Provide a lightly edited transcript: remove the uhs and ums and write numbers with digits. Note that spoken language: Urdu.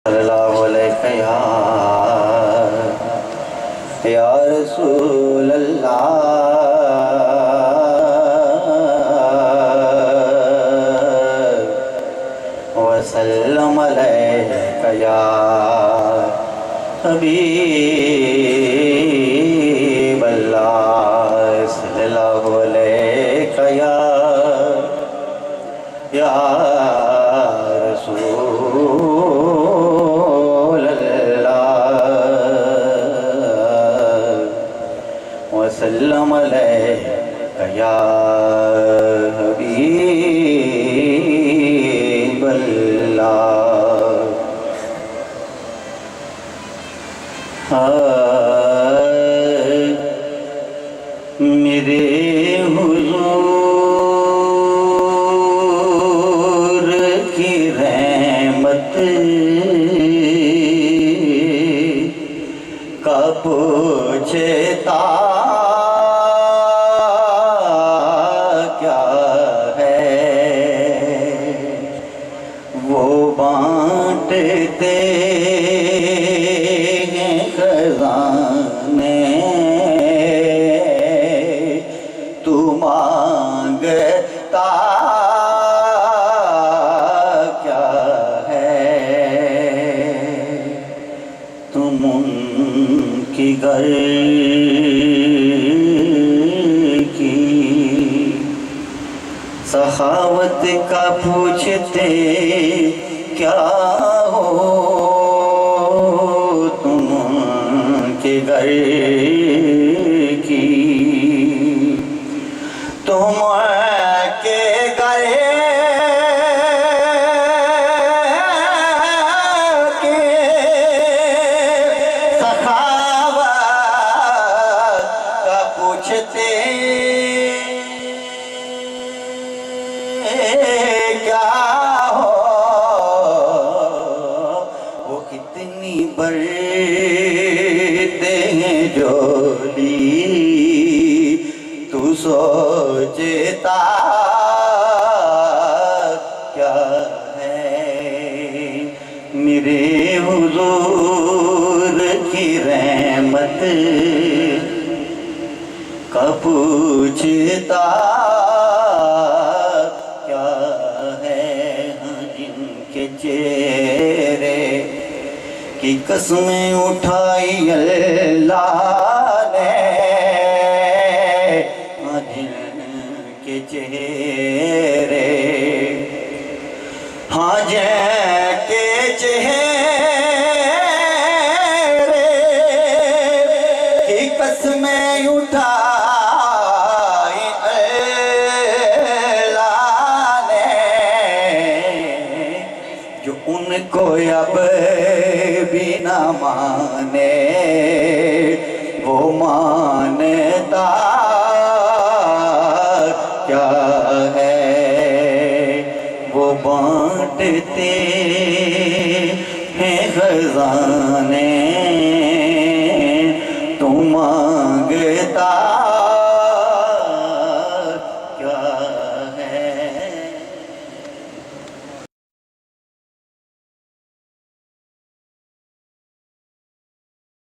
اللہ علیہ یا رسول اللہ وسلم علیہ یا حبیب اللہ صلی اللہ علیہ یا رسول اللہ وسلم علیہ یا حبیب اللہ میرے حضور کی رحمت کا پوچھتا کیا ہے وہ بانٹتے ہیں خزانے تو مانگتا کیا ہے تم ان کی گھر کی سخاوت کا پوچھتے کیا ہو تم کے گھر کی تم کے گھر کے سخاوت کا پوچھتے کیا ہو وہ کتنی بڑھتے ہیں جولی تو سوچتا کیا ہے میرے حضور کی رحمت کا پوچھتا کیا ہے جن کے چہرے کی قسمیں اٹھائی اللہ نے کے چہرے ہاں جن کے چہرے کی قسمیں اٹھائی اللہ نے جو ان کو اب بھی نہ مانے وہ مانتا کیا ہے وہ بانٹتے ہیں خزانے تو مانگتا